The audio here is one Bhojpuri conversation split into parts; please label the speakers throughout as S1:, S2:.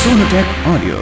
S1: Sonatech Audio.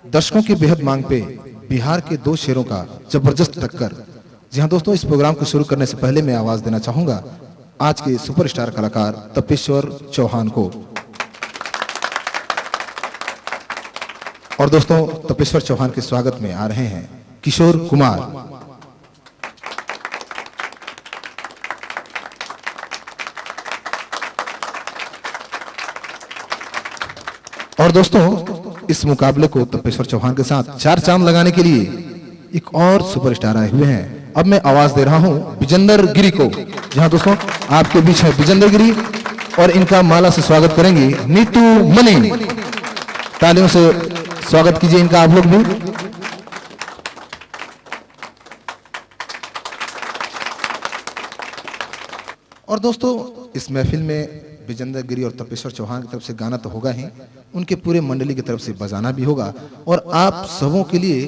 S2: दर्शकों की बेहद मांग पे बिहार के दो शेरों का जबरदस्त टक्कर। जी हाँ दोस्तों, इस प्रोग्राम को शुरू करने से पहले मैं आवाज देना चाहूंगा आज के सुपरस्टार कलाकार तपेश्वर चौहान को। और दोस्तों, तपेश्वर चौहान के स्वागत में आ रहे हैं किशोर कुमार। और दोस्तों, इस मुकाबले को तपेश्वर चौहान के साथ चार चांद लगाने के लिए एक और सुपरस्टार आए हुए हैं। अब मैं आवाज दे रहा हूं विजेंद्र गिरी को। जहां दोस्तों, आपके बीच है विजेंद्र गिरी और इनका माला से स्वागत करेंगे नीतू मनी। तालियों से स्वागत कीजिए इनका आप लोग भी। और दोस्तों, इस महफिल में विजेंद्र गिरी और तपेश्वर चौहान की तरफ से गाना तो होगा ही, उनके पूरे मंडली की तरफ से बजाना भी होगा और आप सबों के लिए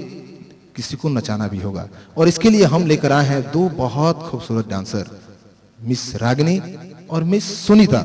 S2: किसी को नचाना भी होगा। और इसके लिए हम लेकर आए हैं दो बहुत खूबसूरत डांसर, मिस रागिनी और मिस सुनीता।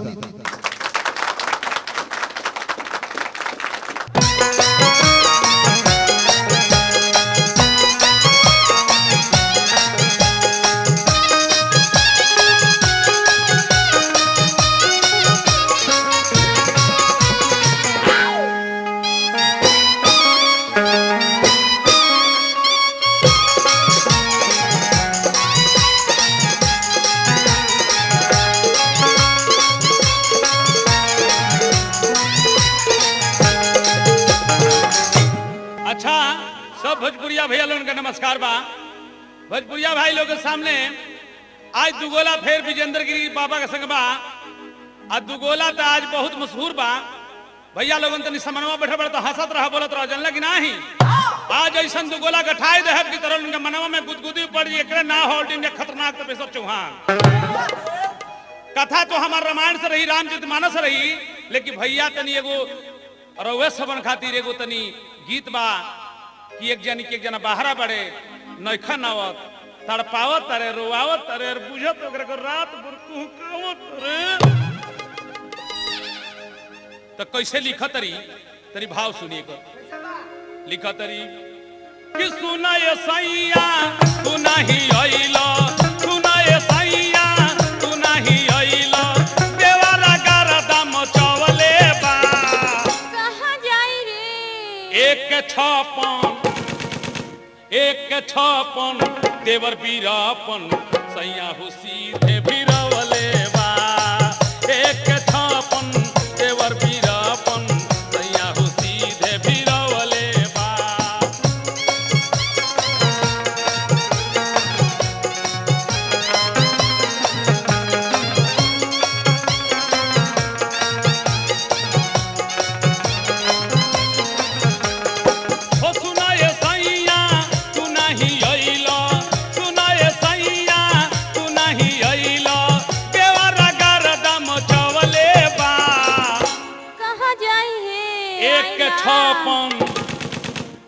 S3: भोजपुरिया भैया लोगों का नमस्कार बा। भोजपुरिया भाई लोग के सामने आज दुगोला फेर विजेंद्र गिरी बाबा के संग बा। आज दुगोला तो आज बहुत मशहूर बा। भैया लोगन तनी समनवा बैठे बैठे तो हंसत रहा बोलत रहा, जानला कि नाही। आज ऐसा दुगोला गठाई देहब की तरह उनके मनवा में गुदगुदी पड़ जी। एकरे ना होल्डिंग या खतरनाक तपेश्वर चौहान। कथा तो हमार रामायण से रही, रामचरितमानस रही, लेकिन भैया तनी एगो रउए सबन खातिर एगो तनी गीत बा कि एक जनी के एक जना बाहरा बड़े नैखा नावत तड़पावत तरे रोवावत तरे बुझत ओकरे को रात भर कुहकावत रे। तो कैसे लिखत तरी तरी भाव सुनिए को। लिखत तरी कि सुना ये सैया तू नहीं आइलो, सुना ये सैया तू नहीं आइलो, देवारा गरदा मचवले बा।
S4: कहां जाई रे
S3: एक छापन एक छापन देवर बीरापन सैया हो सीधे बीरावले बा। एक छापन देवर बीरापन सैया हो सीधे बीरावले बा।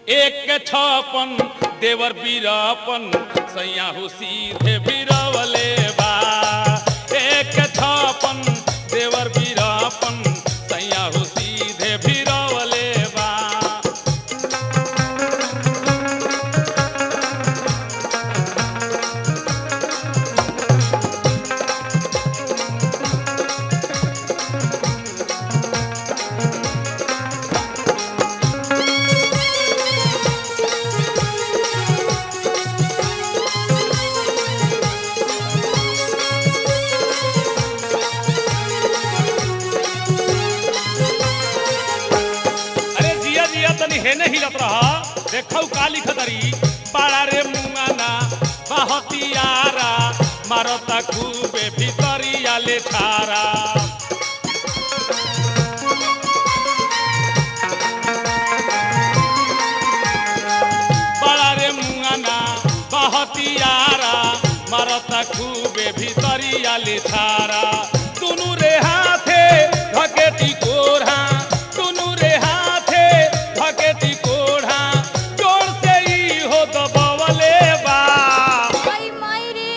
S3: एक छापन देवर बीरापन सैया हो सीधे बीरावले बा। एक छापन देवर बीरापन सैया हो सीधे बीरावले बा। हेने हिलत रहा देखौ का लिखतरी पाड़ा रे मुंगाना बहतियारा मारता खूबे भीतरिया ले छारा। बड़ा रे मुंगाना छारा दुनू रे हाथे धकेटी कोढ़ा दुनू रे हाथे धकेटी कोढ़ा जोर से ही हो दबवले बा
S4: आई माई रे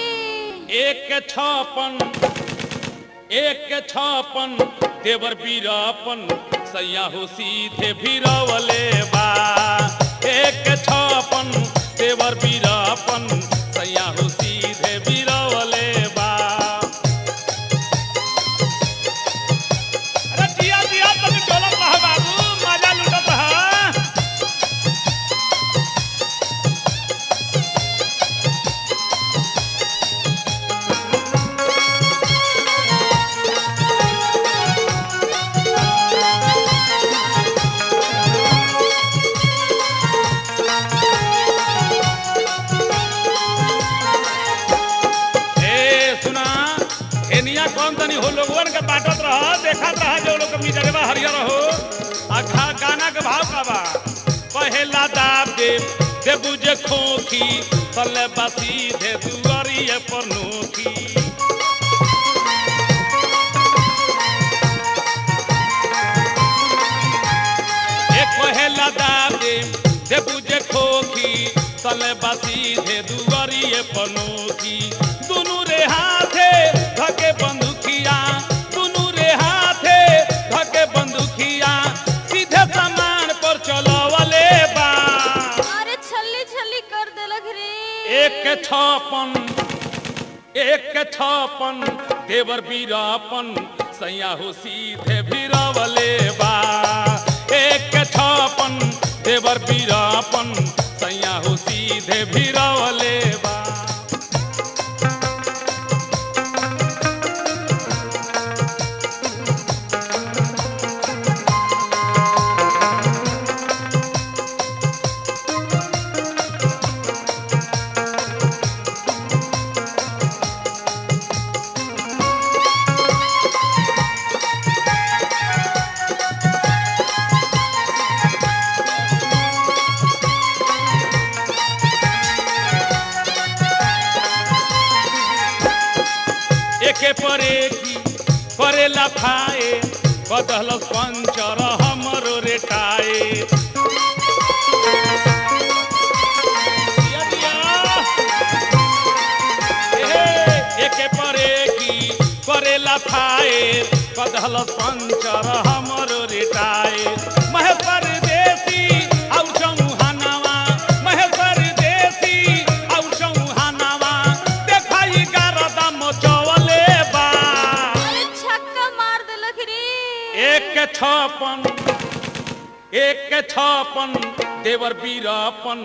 S3: एक छापन देवर बीरापन सैया हो सीधे भीरवले बा एक छापन देवर बीरापन सैया हो सीधे भीरवले बा अरे जिया जिया तुम डोलत रह बाबू मजा लुटत रह कौन तनी हो लोगवन के बाटत रह देखत रह जो लोग मिजरवा हरियर हो आखा गाना के भाव का बा पहला दाब दे बुझे खोखी तले बसी दे दुआरिए पर नोखी एक पहला दाब दे बुझे खोखी तले बसी दे दुआरिए पर नोखी दुनू रे हाथे धके बंदूकिया दुनू रे हाथे धके बंदूकिया सीधे सामान पर चलवले बा
S4: अरे छल्ली छल्ली कर देलक रे
S3: एक छापन देवर बीरापन सैया हो सीधे भीरवले बा एक छापन देवर बीरापन सैया हो सीधे भीरवले बा एके परे की करेला खाए बदल पंचर हमरो रेटाए एके परे की करेला खाए बदल पंचर हमरो रेटाए महपर देसी और चौहानवा महपर देसी और चौहानवा देखाई गारदा मचवले बा
S4: अरे छक्का मार देलक रे
S3: एक छापन देवर बीरापन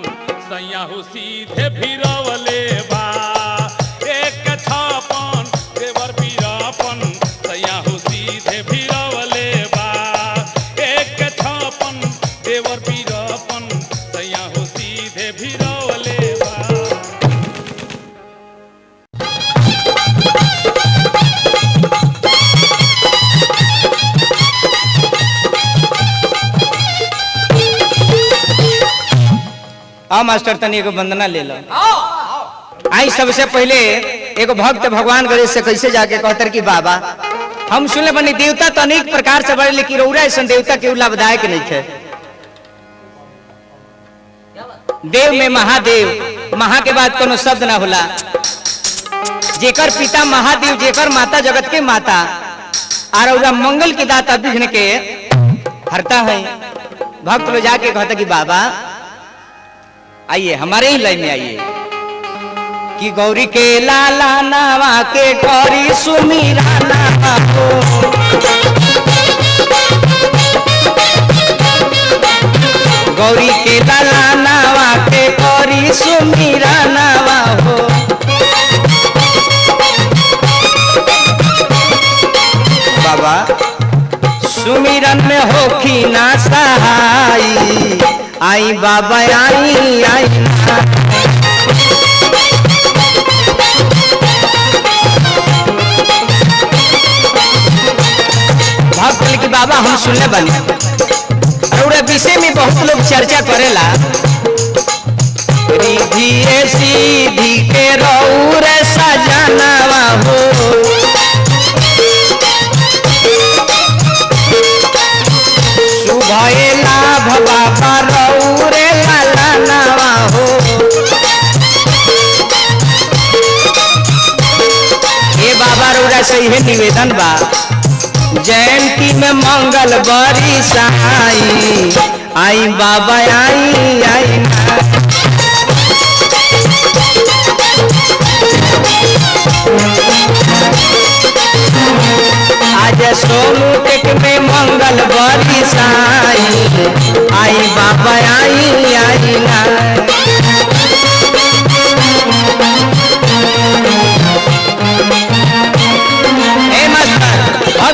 S3: सैया हो सीधे भीरवले बा एक छापन देवर बीरापन सैया हो सीधे भीरवले बा एक छापन देवर बीरापन सैया हो सीधे भीरवले बा
S1: आओ मास्टर तनी एगो वंदना ले लो आई सबसे पहले एगो भक्त भगवान गणेश से कैसे जाके कहतर कि बाबा हम सुनले बनी देवता तो अनेक प्रकार से बड़े लेकिन रौरा ऐसा देवता के लाभदायक नहीं थे देव में महादेव महा के बाद कोनो शब्द ना होला जेकर पिता महादेव जेकर माता जगत के माता और रौरा मंगल के दाता विघ्न के हरता है भक्त लोग जाके कहता कि बाबा आइए हमारे ही लाइन में आइए कि गौरी के लाला नावा के गौरी सुमीरा नावा हो गौरी के लाला नावा के गौरी सुमीरा नावा हो बाबा सुमिरन में होखी ना सहाई आई बाबा आई आई भक्त की बाबा हम सुनने बने और विषय में बहुत लोग चर्चा करेला रिधि सीधी के रौर सजनवा हो है निवेदन बा जयंती में मंगल बरी साई आई बाबा आई आई ना। आज सोनू टेक में मंगल बरी साई आई बाबा आई आई ना।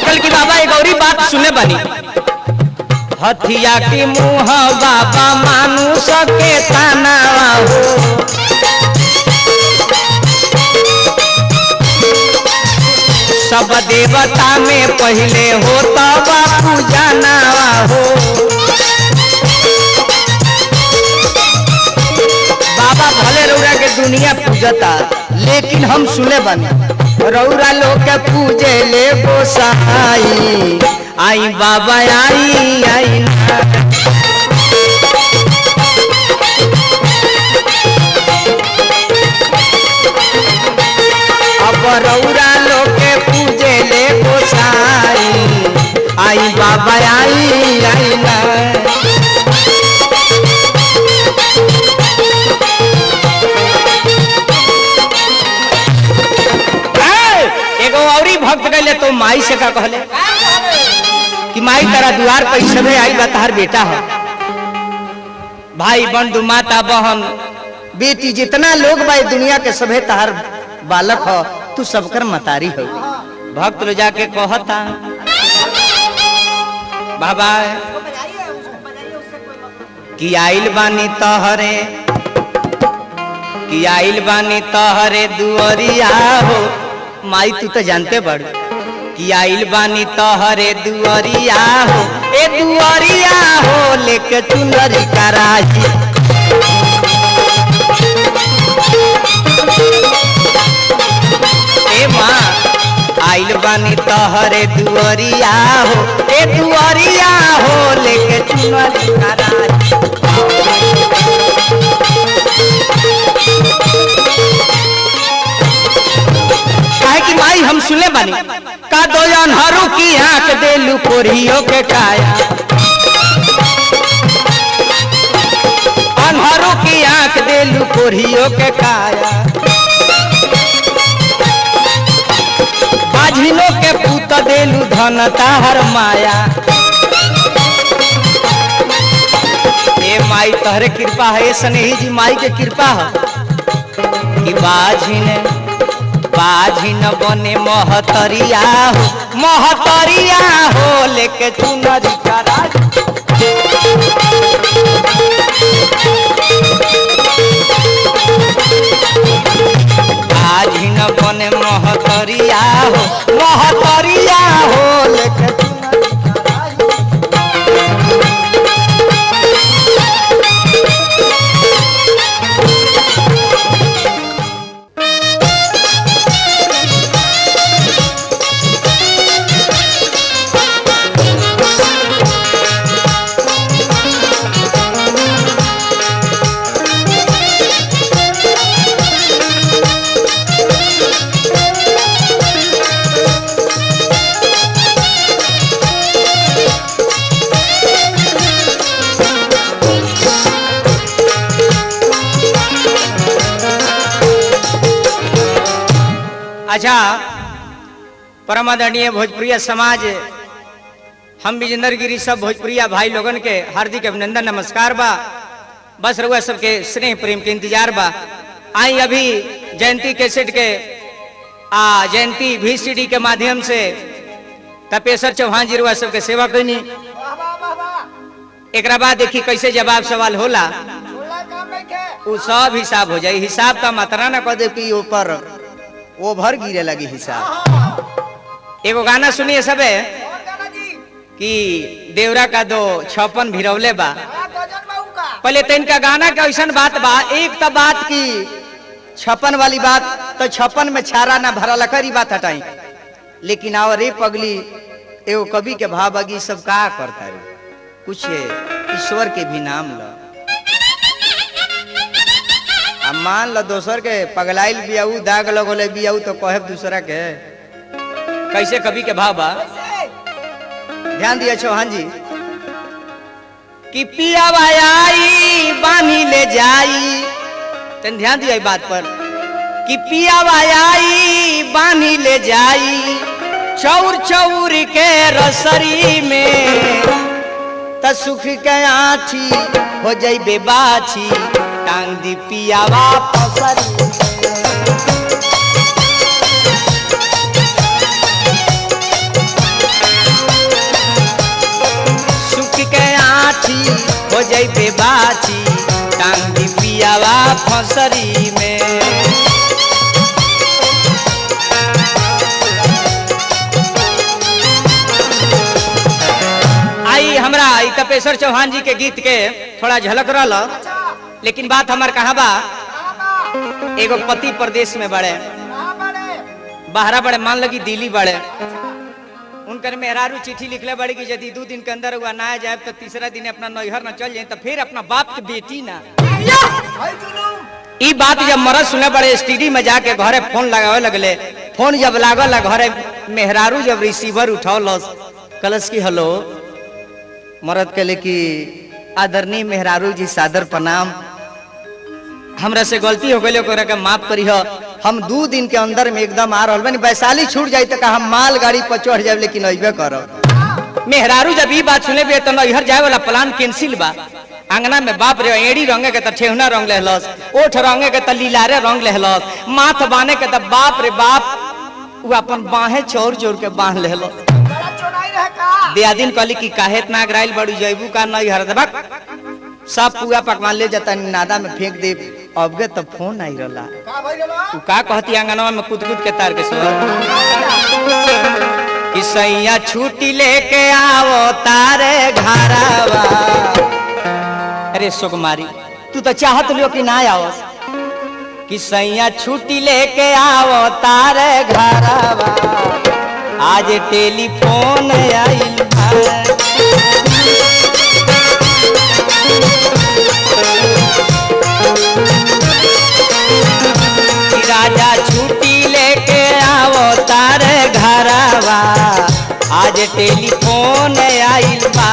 S1: कल की बाबा एक और बात सुने बनी हथिया की मुँह बाबा मानुष के ताना हो सब देवता में पहले हो तब पूजना हो। बाबा भले रौरा के दुनिया पूजता लेकिन हम सुने बनी रौरा लोग के पूजे ले गोसाई आई बाबा आई आई ना। अब रौरा लोग के पूजे ले गोसाई आई बाबा आई आई ना। भक्त गए तो माई से का कहले कि माई तेरा द्वार पर सभे आई बा तहार बेटा है भाई बंधु माता बहन बेटी जितना लोग भाई दुनिया के सभे तहार बालक हो तू सबकर मतारी हो। भक्त लो जाके कहता बाबा कि आइल बानी तहरे दुआरिया हो। माई तू तो जानते बड़ कि आइल बानी तहरे दुआरिया हो ए दुआरिया हो लेके चुनरी कराही। ए माँ आइल बानी तहरे दुआरिया हो ए दुआरिया हो लेके चुनरी कराही। कि माई हम सुने बानी का दो अनहरों की आंख देलू कोरियो के काया अनहरों की आंख देलू कोरियो के काया बाझिनों के पूत देलू धन ताहर माया। ए माई तहरे कृपा है स्नेही जी माई के कृपा है कि बाझिन बने महतरिया हो लेके चुनरी कराही। बाझिन बने महतरिया हो लेके चुनरी कराही। अच्छा परम आदरणीय भोजपुरिया समाज हम विजेंद्र गिरी सब भोजपुरिया भाई लोगन के हार्दिक अभिनंदन नमस्कार बा। बस रहुआ सबके स्नेह प्रेम के इंतजार बा। आई अभी जयंती कैसेट के जयंती VCD के माध्यम से तपेश्वर चौहान जी रहुआ सबके सेवा कैनी। एक बाद देखी कैसे जवाब सवाल होला वो सब हिसाब हो जाए। हिसाब का मात्रा ना कह दे कि ऊपर ओभर गिरे लगी हिसाब। एगो गाना सुनिए सबे कि देवरा का दो 56 भिरवले बा। पहले तो इनका गाना का ऐसा बात बा एक तो बात की 56 वाली बात तो 56 में छारा ना भरा करी बात हटाई लेकिन आओ रे पगली एगो कवि के भाव बगी सब का करता है कुछ ईश्वर के भी नाम लो। अब मान लो दोसर के पगलाइल बियाऊ दाग लगोले बियाऊ तो कहे दूसरा के कैसे कवि के भाव बा, ध्यान दिया चौहान जी। कि पिया आई बानी ले जाई, तन ध्यान दिया बात पर। कि पिया आई बानी ले जाई चौर चौर के रसरी में, त सुख के आठी हो जाई बेबाछी टांग दी पियावा पसरी। सुख के आठी हो जाई बेबाछी टांग दी पियावा फसरी में। आई हमरा तपेश्वर चौहान जी के गीत के थोड़ा झलक रहा, लेकिन बात हमार कहाँ बा। एगो पति प्रदेश में बड़े, बाहरा बड़े, मान लगी दिल्ली बड़े, उनकर मेहरारू चिट्ठी लिखले बड़ी कि यदि 2 दिन के अंदर हुआ ना जाए तो तीसरा दिन अपना नैहर न चल जाए तो फिर अपना बाप के बेटी ना। ई बात जब मरद सुने बड़े स्टडी में जाके घरे फोन लगावे लगले। फोन जब लागल घरे मेहरारू जब रिसीवर उठौलस, कलस की हेलो, मरद कहले कि आदरणीय मेहरारू जी सादर प्रणाम, हमरा से गलती हो गई, ओकरा के माफ करी हो। हम 2 दिन के अंदर में एकदम आ रहल बानी, वैशाली छूट जाई तो हम माल गाड़ी पर चढ़ जाए, लेकिन अइबे करब। मेहरारू जब ई बात सुने बे तो नैहर जाए वाला प्लान कैंसिल बा। अंगना में बाप रे एड़ी रंगे के त ठेहुना रंग लेहलस, ओठ रंगे के त लीलारे रंग लेहलस, माथ बाने के त बाप रे बाप वो अपन बाहे चोर चोर के बांध लेहलस। दियादिन कहली कि काहे इतना अगराइल बड़ी जैबू का नैहर देबक, सब पूरा पकवान ले जाता नादा में फेंक दे। अबगे तो फोन आई रहला, तू का कहती अंगनवा में कूद कूद के तार के सुन कि सैया छुट्टी लेके आवो तारे घरवा। अरे सुकुमारी तू तो चाहत लियो कि ना आओ, कि सैया छुट्टी लेके आवो तारे घरवा, आज टेलीफोन आइल है। राजा छुट्टी लेके आवो तारे घरवा, आज टेलीफोन आइल बा।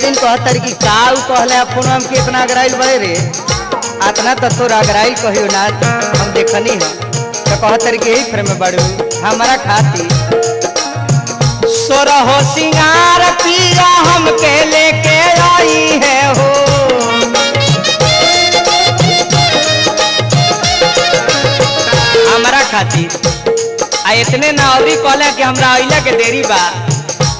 S1: दिन कहतर कि काऊ कहले फोन हम के इतना अगराइल बड़े रे, आतना तो तोर अगराइल कहियो ना हम देखनी है, तो कहतर के ही फ्रेम में बड़ू हमारा खाती। सोरहो सिंगार पिया हमके लेके आई है हो, हमारा खाती। आ इतने ना अभी कहले कि हमरा अइला के देरी बा,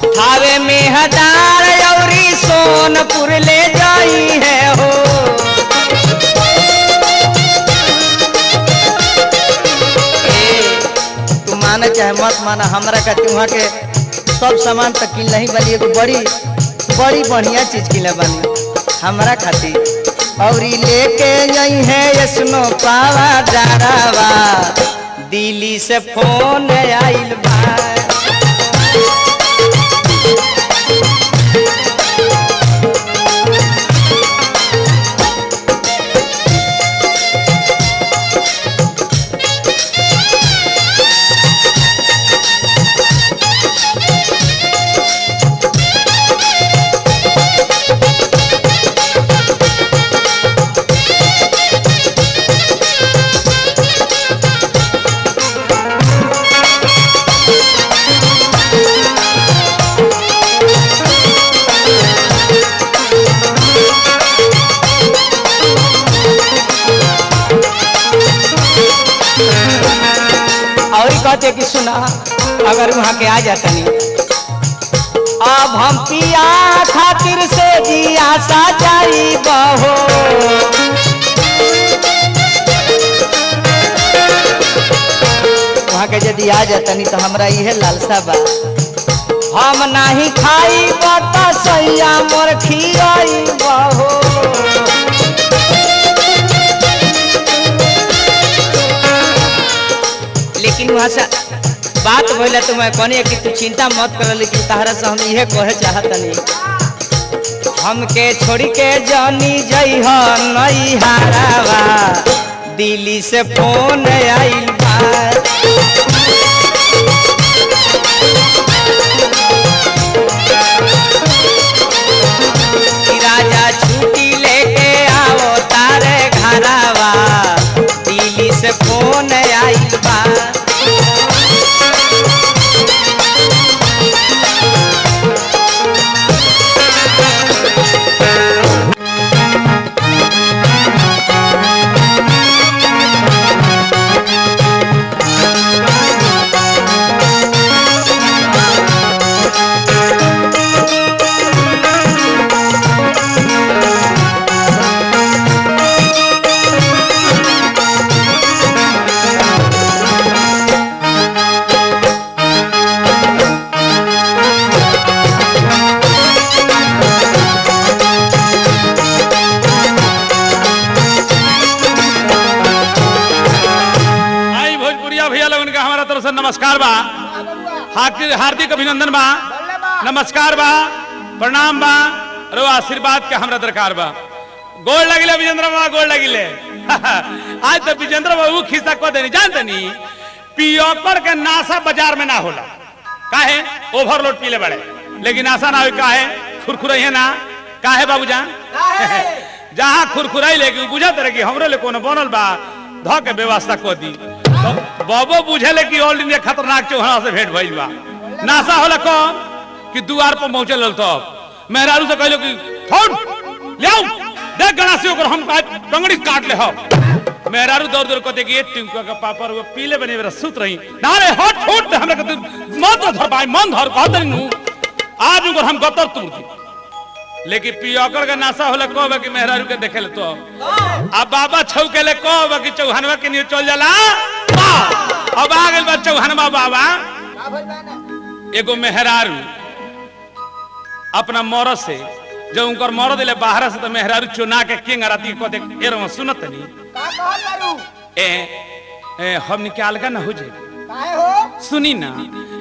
S1: थावे में हजार औरी सोनपुर ले जाई है हो। तू माने चाहे मत माना, हमरा का वहाँ के सब सामान तक किन नहीं बनी, एगो बड़ी बड़ी बढ़िया चीज किने बनी हमरा खातिर। और लेके जाई है स्नो पावा डरावा, दिल्ली से फोन आइल बा। कहते कि सुना अगर वहां के आ जाता नहीं, अब हम पिया खातिर से जिया साचाई बहो। वहाँ के यदि आ जातनी तो हमरा इहे लालसा बा हम नहीं खाई बता सैया मोर खियाई बहो लेकिन वहाँ से बात भइला तो मैं कहनी कि तू चिंता मत कर लेकिन तहरा से हम इहे कहे चाहतनी हमके छोड़ी के जानी जइह नई हारावा दिल्ली से फोन आइल बा राजा छुट्टी लेके आओ तारे घरावा दिल्ली से फोन आइल बा
S3: नमस्कार बा हार्दिक अभिनंदन बा नमस्कार बा प्रणाम बा रो आशीर्वाद के हमरा दरकार बा गोड़ लगिले विजेंद्र बाबा गोड़ लगिले आज तो विजेंद्र बाबू खिस्सा को देनी जानते नहीं पियोकर के नासा बाजार में ना होला काहे ओवरलोड पीले बड़े लेकिन आशा ना हो काहे खुरखुरई है ना काहे बाबूजान जहां खुरखुराई लेके बुझत रहे कि हमरे ले कोनो बनल बा ध के व्यवस्था को दी बाबू बुझे कि ऑल इंडिया खतरनाक चौहाना से भेंट भइल बा नासा होला कौन कि द्वार पर पहुंचे लल तो मेहरारू से कहलो कि फोन ले आओ देख गणासी ओकर हम टंगड़ी काट ले हो मेहरारू दौड़ दौड़ कहते कि टिंकुआ का पापा वो पीले बने मेरा सुत रही ना रे हट फुट हमरे कहते मत धर पाए मन धर कहत नु आज ओकर हम गतर तुर दी लेकिन पियोकर का नासा होला कहबे कि मेहरारू के देखे ले तो अब बाबा छौ के ले कहबे कि चौहानवा के नी चल जाला अब आ गइल बा चौहानवा बाबा एगो मेहरारू अपना मरद से जब उनकर मरद ले बाहर से तो मेहरारू चुना के किंग राती को देख एरो सुनत नहीं का कहत बारू ए हम निकाल का ना हो जाए काहे हो सुनी ना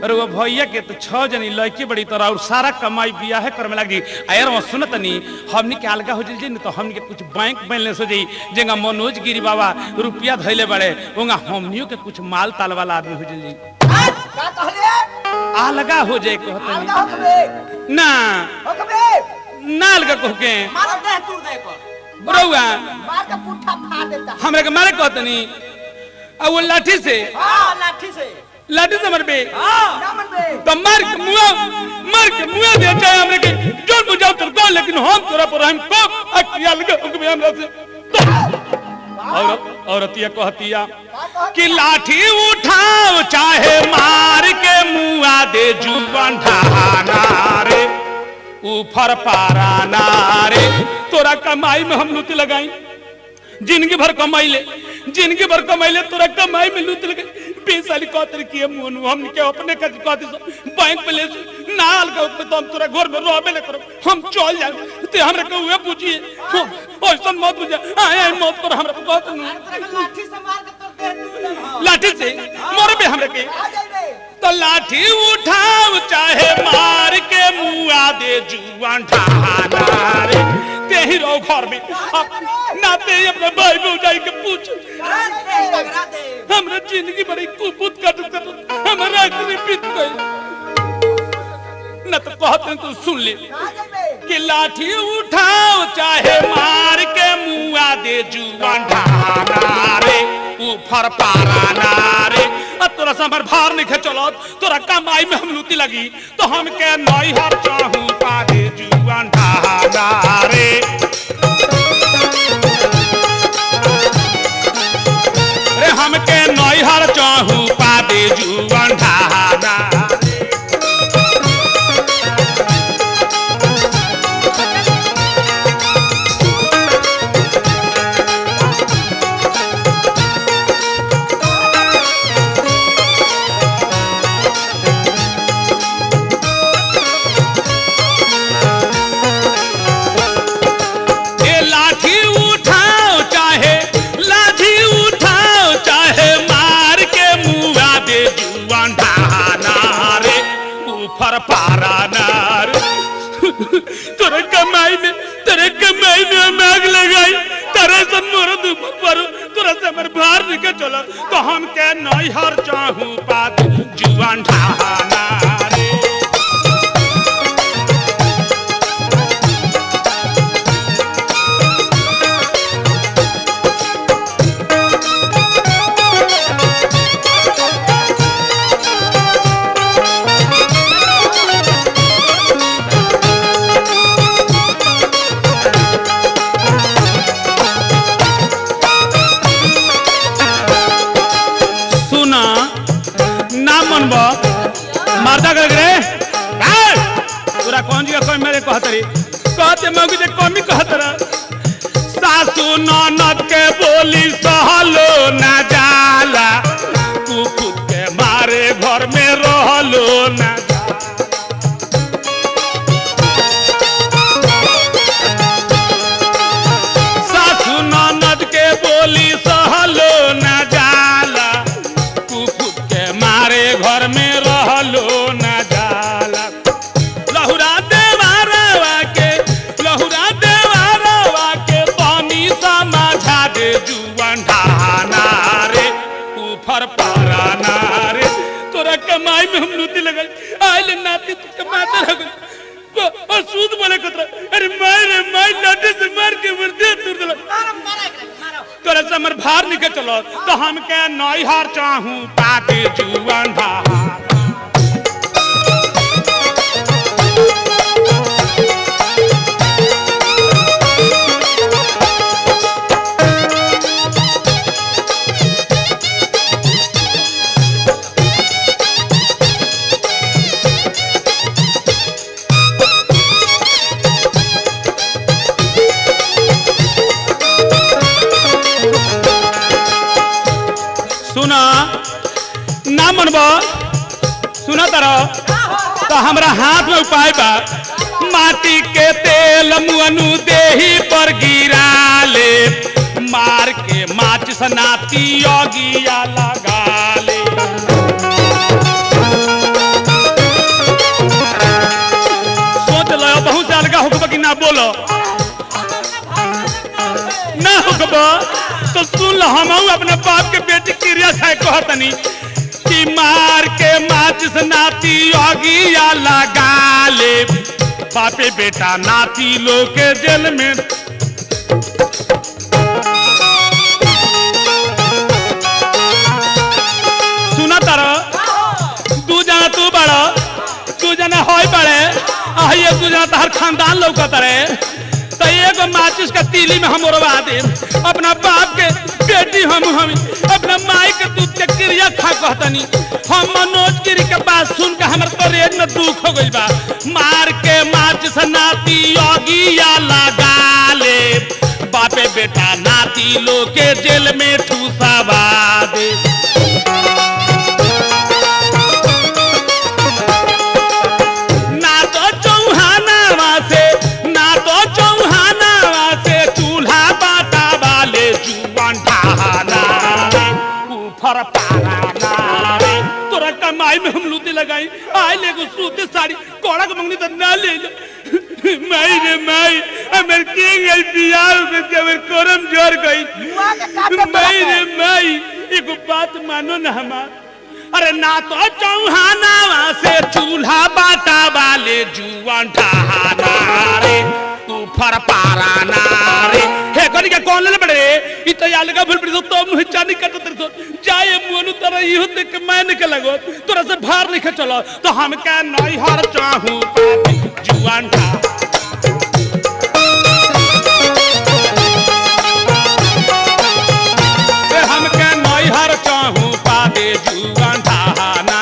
S3: अरे वो भैया के तो 6 जनी लड़की बड़ी तोरा और सारा कमाई बियाह कर में लगी यार वो सुनत नहीं हमनी के अलगा हो जई तो हमनी के कुछ बैंक बैलेंस हो जाई जेगा मनोज गिरी बाबा रुपया धइले बड़े ओंगा हमनियो के कुछ माल ताल वाला आदमी हो जई का कहले अलगा हो जाए कहत ना ना अलगा कह के मार दे तू दे पर बड़ुआ मार के पुट्ठा फाड़ देता हमरे के मारे कहत नहीं अब वो लाठी से लाठी से मर बे तो मार के मुआ दे चाहे हमरे के जोर बुझाओ तर को लेकिन हम तोरा पर हम को अकिया लगे हम हमरा से औरतिया कहतिया कि लाठी उठाओ चाहे मार के मुआ दे जुबान ढाना रे ऊपर पाराना रे तोरा कमाई में हम लूट लगाई जिंदगी भर कमाई ले तोरा कमाई में लूट लगे 20 साल कौतर किए मोनू हम के अपने का कहते बैंक में ले नाल का तो हम तोरा घर में रहबे ले करो हम चल जाए ते हमरा के हुए पूछिए ओइसन मत बुझा आए मत कर हमरा को कहत लाठी से मार के तोर देह टूट लाठी से मरबे हमरा के तो लाठी उठाओ चाहे मार के मुआ दे जुआन ढाना रे तेही रो घर में नाते अपने भाई भौजाई के पूछ हमरा जिंदगी बड़ी कुपुत कट हमरा इतनी बीत गई न तो कहते तू सुन ले कि लाठी उठाओ चाहे मार के मुआ दे जुआन ढाना रे ऊपर पाराना रे तोरा से हमर भार नहीं चलो तोरा कमाई में हम लूटी लगी तो हम के नई हर चाहू पा दे जुआन ढाना रे रे हम के नई हर चाहू पा दे जुआन ढाना ढहानार तोरे कमाई में हम आग लगाई तेरे से मरद ऊपर पड़ो तोरा से हमर भार निकल चलो तो हम के नहीं हर चाहूं पात जुआन ढहानार मारदा कर रे पूरा कौन जी कोई मेरे कहतरी कहते मगु जे कमी कहतरा सासू ननद के बोली सहलो ना जाला कुकुत के मारे घर में रहलो ना सासू ननद के बोली सहलो ना जाला कुकुत के मारे घर में रहलो ना जाला लहुरा देवारवा के पानी समझा दे जुआन ढहाना रे ऊपर पाराना रे तोरा कमाई में हम लूटी लगल आइले नाती तू कमाते रह और सूद बोले कतरा अरे मार लाठी से मार के मरते तू दला तोरा से हमर भार निकल चलो तो हम के नई हार चाहूं पाते जुआन ढहाना सुना ना मनबा सुना तारा तो हमरा हाथ में उपाय बा माटी के तेल मुअनु देही पर गिरा ले मार के माचिस नाती योगिया लगा ले सोच लो बहुत साल का हुक्म कि ना बोलो ना हुक्म तो सुन लो हम अपने बाप के बेटी क्रिया खाए कहतनी कि मार के माचिस नाती योगिया लगा ले बापे बेटा नाती लोग के जेल में सुना तारा तू जना तू बड़ा तू जना होई बड़े आइए तू जना हर खानदान लौकत रहे तो एगो माचिस का तीली में हम उड़वा दे अपना बाप के बेटी हम अपना माई के दूध के क्रिया खा कहतनी हम मनोज गिरी के बात सुन के हमर परेड में दुख हो गइल बा मार के माचिस नाती योगिया लगा ले बापे बेटा नाती लोग के जेल में ठूसावा दे तोरा कमाई में हम लूटी लगाई आए ले गो सूते साड़ी कोड़ा के मंगनी तो ना ले लो माई रे माई हमर के गई बियाह में हमर करम जोर गई माई रे माई एगो बात मानो ना हमार अरे ना तो चौहाना से चूल्हा बाटा वाले जुआन ढहाना रे ऊपर पाराना रे हे कनी के कौन ले बड़े ई तो या लगा भूल पड़ी तो मुंह चानी कट तर तो जाए मुनु तर इहो देख के मैं निकल लगो तोरा से भार नहीं चलो तो हम के नहीं हर चाहूं जुआन ढा हम के नहीं हर चाहूं पादे जुआन ढहाना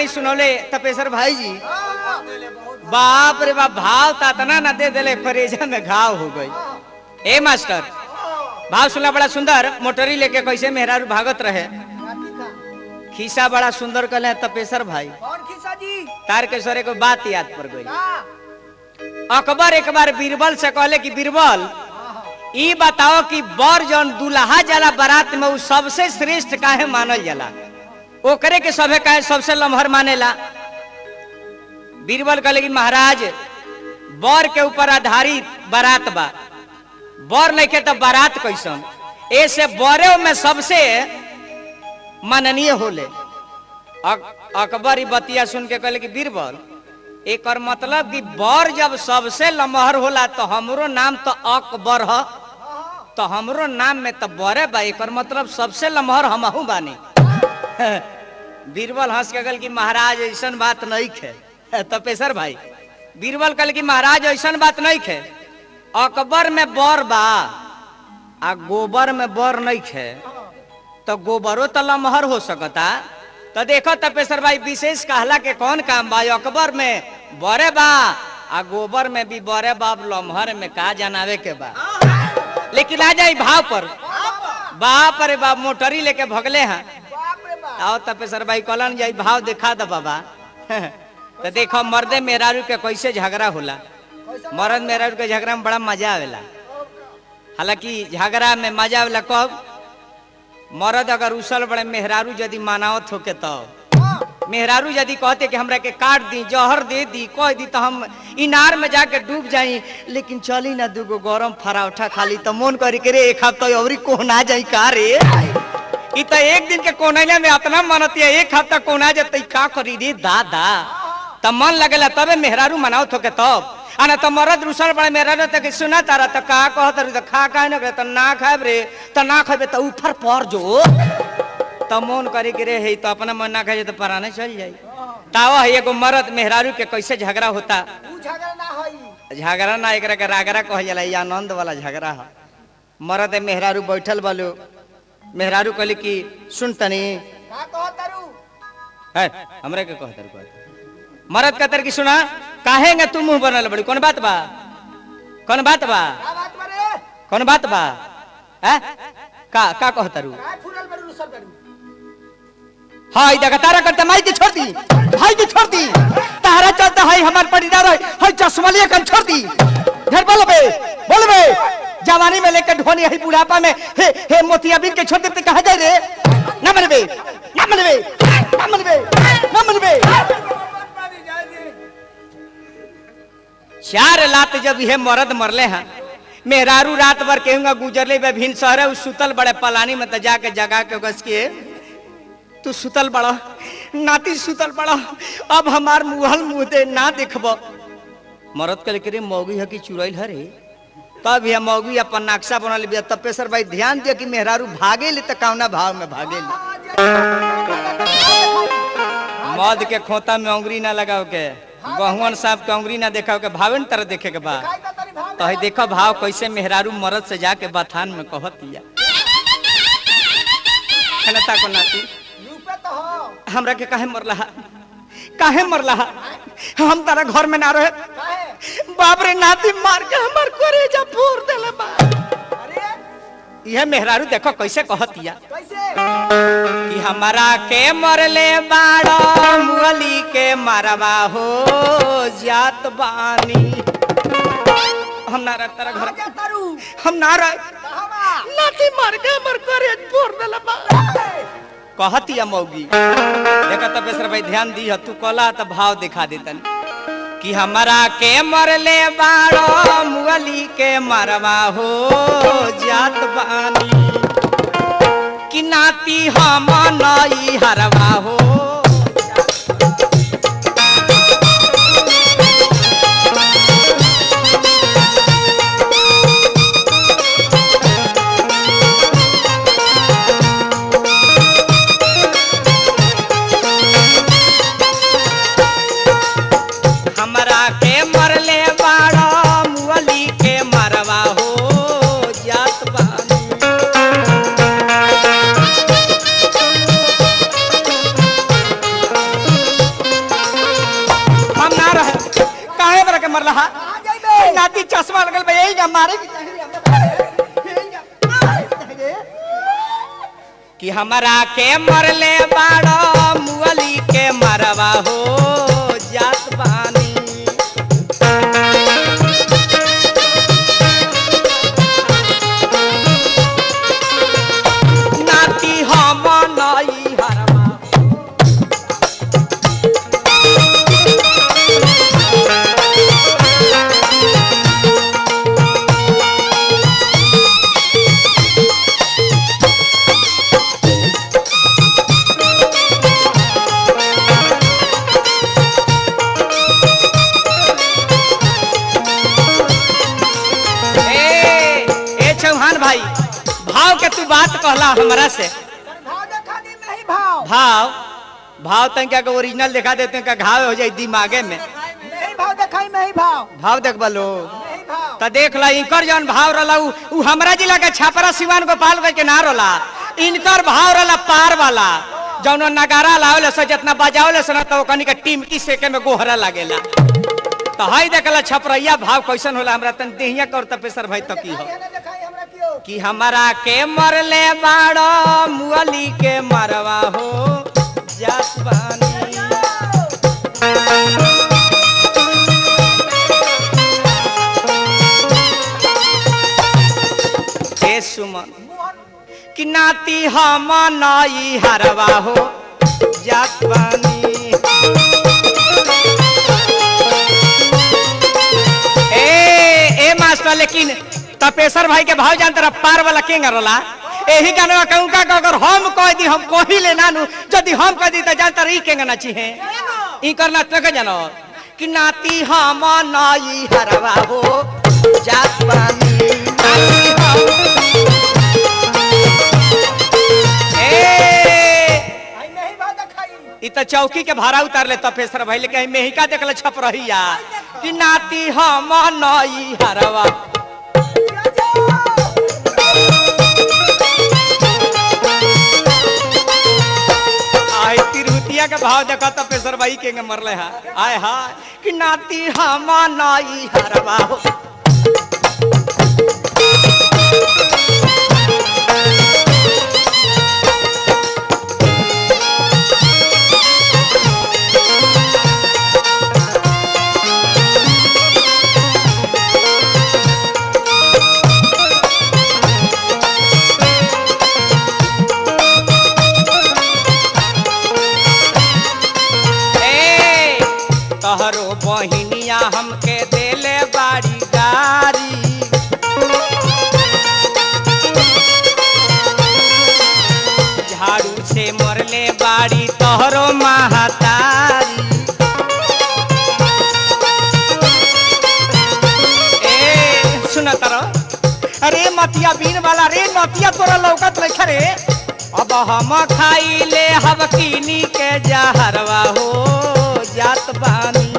S1: नहीं सुनौले तपेश्वर भाई जी, बाप रे बाप, भाव तातना न दे देले, फरेजा में घाव हो गई। ए मास्टर, भाव सुनला बड़ा सुंदर। मोटरी लेके कैसे मेहरारू भागत रहे, खीसा बड़ा सुंदर कहले तपेश्वर भाई।
S5: कौन खिस्सा जी?
S1: तारकेश्वर को बात याद पड़ गई। अकबर एक बार बीरबल से कहले कि बीरबल, ई बताओ कि बर जौन दुल्हा जाला बारात में, उ सबसे श्रेष्ठ काहे मानल जाला, ओकरे के सभे काहे सबसे लम्हर मानेला। बीरबल कहले कि महाराज, बर के ऊपर आधारित बारात बा, बर नहीं के तो बारात कैसन, ऐसे बरे में सबसे माननीय होले। अकबर ई बतिया सुन के कहले कि बीरबल, एक मतलब कि बर जब सबसे लम्हर होला तो हमरो नाम तो अकबर है, तो हमरो नाम में तो बरे बा, एक मतलब सबसे लम्हर हमहू बानी। बीरबल हंस के कहल कि महाराज ऐसन बात नहीं खे। तपेश्वर भाई, बीरबल कहल कि महाराज ऐसन बात नहीं खे, अकबर में बर बा आ गोबर में बर नहीं खे, तो गोबरो तो लम्हर हो सकता। तो देखो तपेश्वर भाई, विशेष कहला के कौन काम बा, अकबर में बरे बा आ गोबर में भी बरे बाप, लम्हर में का जनावे के बा। लेकिन आ जाई भाव पर, बाप रे बाप, मोटरी लेके भगले हैं। आओ तपेश्वर भाई कहलन जाई भाव दिखा दो बाबा। तो देखो मर्दे मेहरारू के कैसे झगड़ा होला। मर्द मेहरारू के झगड़ा में बड़ा मजा आवेला। हालांकि झगड़ा में मजा आवेला कब, मर्द अगर उसल बड़े मेहरारू यदि मानावत होके तो, मेहरारू यदि कहते कि हमरा के काट दी, जहर दे दी, कह दी तो हम इनार में जाके डूब जाई, लेकिन चली ना दूगो गरम फराउठा खाली, तो मन करी के रे एक हफ्ता अवरी कोहना जाई का रे, ई तो एक दिन के कोहनैला में इतना मनती है, एक हफ्ता कोहना जाते का करी रे दादा। तो मन लगेला तबे मेहरारू मनावत होके तब। आना तो मरद रुसल बड़े मेहरारू तक सुना तारा तो का कहत रे, तो खा काहे न करे, तो ना खाब रे, तो ना खाबे तो ऊपर पर जो, तो मन करे कि रे है तो अपना मन ना खाए तो पराने चल जाई। तावा है एगो मर्द मेहरारू के कैसे झगड़ा होता। झगड़ा ना एक रागरा कह जाला, ये आनंद वाला झगड़ा है। मर्द मेहरारू बैठल बालू, मेहरारू कहली कि सुन तनी, हमरे के कहतर, मर्द कहतर कि सुना, काहेंगे तू मुंह बनल बड़ी, कौन बात बा, कौन बात बा, कौन बात बा, का कहतरू। हाय देखा तारा करते माई के छोड़ दी, भाई के छोड़ दी, तारा चलता है हमार परिवार है, हाय चश्मा लिए कर छोड़ दी। घर बोलबे जवानी में लेकर ढोनी है, बुढ़ापा में हे मोतियाबिन के छोड़ देते कहा जाए रे, ना मनबे ना मनबे ना मनबे ना मनबे। चार लात जब ये मर्द मरले हैं, मेहरारू रात भर कहूंगा गुजरले भिन्न शहर, उस सुतल बड़े पलानी में तो जाके जगा के गस के, तू सुतल बड़ा नाती, सुतल बड़ा, अब हमार मुहल मुंह दे ना देखब। मरद कल के मौगी है कि चुरैल है रे, तब यह मौगी अपन नक्शा बना ले। तपेश्वर भाई ध्यान दिया कि मेहरारू भागे ले तो कौना भाव में भागे ले, मौद के खोता में उंगली ना लगाओ के, गहुवन साहब के उंगली ना देखा के, भावन तरह देखे के बाद तो है देखो भाव कैसे मेहरारू मरद से जाके बथान में कहतिया। खनता को नाती हमरा के काहे मरला, काहे मरला, हम तारा घर में ना रहे, बाप रे नाती मार के हमार करेजा फोड़ देले बा। यह मेहरारू देखो कैसे कहतिया कि हमारा के मरले बाड़ो, मुअली के मरवा हो जात बानी, हम ना रह तारा घर, हम ना रह, नाती मार के हमार करेज फोड़ देले बा। कहतिया मौगी देखा तपेश्वर भाई ध्यान दी, तू कहला तो भाव दिखा देतन कि हमारा के मरले बाड़ो, मुअली के मरवा हो जात बानी, कि नाती हम नई हरवा हो। मरला हा नाती चश्मा लगल बा यही ना मारे कि हमारा के मरले बाड़ो मुअली के मरवा हो जात बानी नाती हम नई हरवा चौहान भाई भाव के तू बात कहला हमरा से भाव भाव तंका के ओरिजिनल दिखा देते हैं का घाव हो जाए दिमागे में भाव देख बलो तो देख ला इनकर जौन भाव रला उ हमरा जिला के छापरा सिवान गोपाल के ना रोला इनकर भाव रला पार वाला जौन नगारा लावले से जितना बजावले से तो कनी के टीमकी सेके में गोहरा लागेला तो हई देखला छपरैया भाव कैसन होला हमरा तन देहिया कर तपेसर भाई तो की हो कि हमारा के मरले बाड़ो मुअली के मरवा हो जात बानी ए सुमन कि नाती हम नई हरवा हो जात बानी ए मास्टर लेकिन तपेसर भाई के भाव जानते पार वाला के रोला यही गाना कहूँ का अगर हम कह दी हम कोही ले नानू यदि हम कह दी तो जानता रही के ना चाहिए ई करना तो के जानो कि नाती हम नई हरवा हो जात बानी नाती हम ई तो चौकी के भाड़ा उतार ले तपेसर भाई लेकिन मेहिका देख ले छप रही या कि नाती हम नई हरवा आई तिरुतिया के भाव देखा तपेसर भाई के मरले हा आय हा कि नाती हम नई हरवा हो तहरो बहिनिया हमके देले बाड़ी गारी झाड़ू से मरले बाड़ी तहरो महतारी ए सुन तारो अरे मतिया बीन वाला रे नतिया तोरा लौकत लइखा रे अब हम खाइले हवकीनी के जहरवा हो जात बानी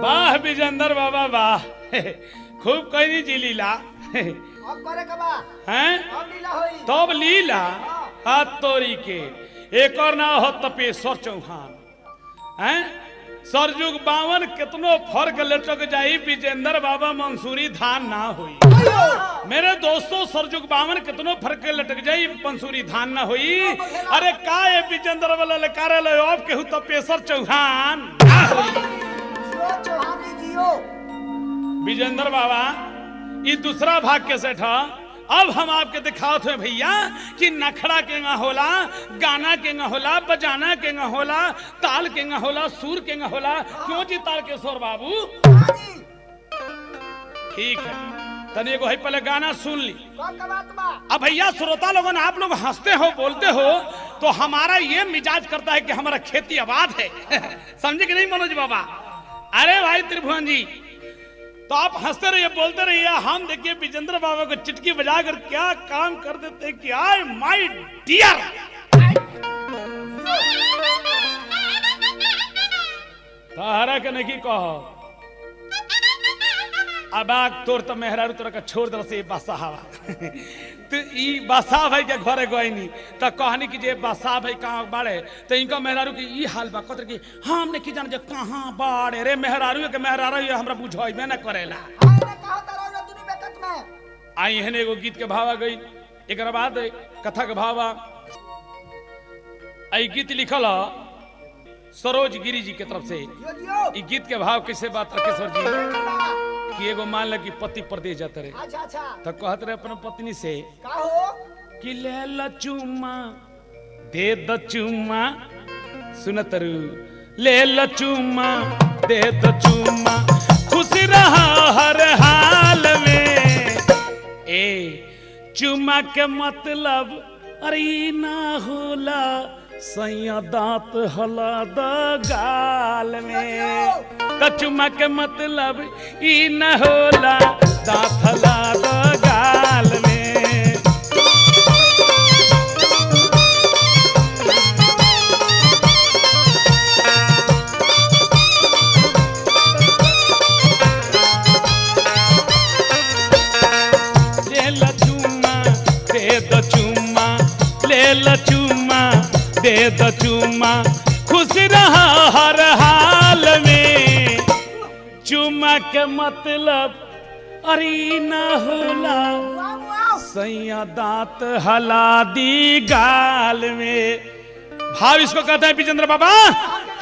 S3: वाह विजेंद्र बाबा वाह खूब कही जी लीला हैं तब लीला हाथ तोरी के एक और ना हो तपेश्वर चौहान हैं सरजुग 52 कितनो फर्क लटक जाई विजेंद्र बाबा मंसूरी धान ना हुई मेरे दोस्तों सरजुग 52 कितनो फर्क लटक जाई मंसूरी धान ना हुई अरे का ये विजेंद्र वाला लकारे ले अब केहू तपेश्वर चौहान ना हुई विजेंद्र बाबा ये दूसरा भाग कैसे था अब हम आपके दिखाते हैं भैया कि नखड़ा केंगा होला गाना केंगा होला बजाना केंगा होला ताल केंगा होला सुर केंगा होला क्यों जी ताल के स्वर बाबू ठीक है तने को है पहले गाना सुन ली अब भैया श्रोता लोगों आप लोग हंसते हो बोलते हो तो हमारा ये मिजाज करता है कि हमारा खेती आबाद है समझे कि नहीं मनोज बाबा अरे भाई त्रिभुवन जी तो आप हंसते रहिए बोलते रहिए हम देखिए विजेंद्र बाबा को चिटकी बजाकर क्या काम कर देते कि आई माय डियर तहरा के नहीं कह अब तोर तो मेहरारू तोरा का छोड़ दल से बासा हवा तो ई बासा भाई के घरे गईनी तो कहनी कि जे बासा भाई कहाँ बाड़े तो इनका मेहरारू की ई हाल बा कतर की हमने की जान जे कहाँ बाड़े रे मेहरारू के मेहरारू हमरा बुझाइबे ना करेला आई हने एगो गीत के भावा गई एक बाद कथा के भावा आई गीत लिखल सरोज गिरी जी के तरफ से ई गीत के भाव कैसे बात रखेश्वर जी कि एगो मान ल कि पति परदेश जाते रहे तो कहते रहे अपने पत्नी से कि ले ल चुम्मा दे द चुम्मा सुनत रू ले ल चुम्मा दे द चुम्मा खुशी रहा हर हाल में ए चुम्मा के मतलब अरे ना होला सैया दांत हला द गाल में तो चुम्मा के मतलब ई न होला दांत हला द गाल में ले ल चुम्मा दे द चुम्मा ले ल चुम्मा दे द चुम्मा खुश रहा हर हाल में चुम्मा के मतलब अरे न होला सैया दांत हला दी गाल में भाव इसको कहते हैं विजेंद्र बाबा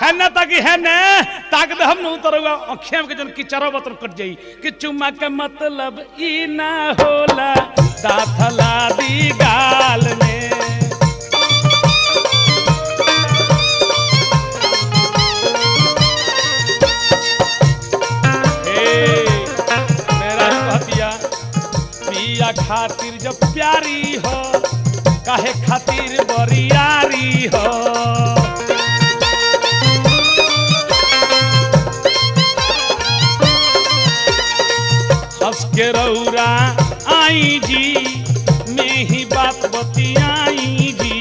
S3: है ना ताकि है न ताकि हम न उतरुआ अखियां के जन किचरो बतर कट जाई कि चुम्मा के मतलब ई न होला दांत हला दी गाल में खातिर जब प्यारी हो काहे खातिर बरियारी हो हंस के रौरा आई जी में ही बात बतियाई जी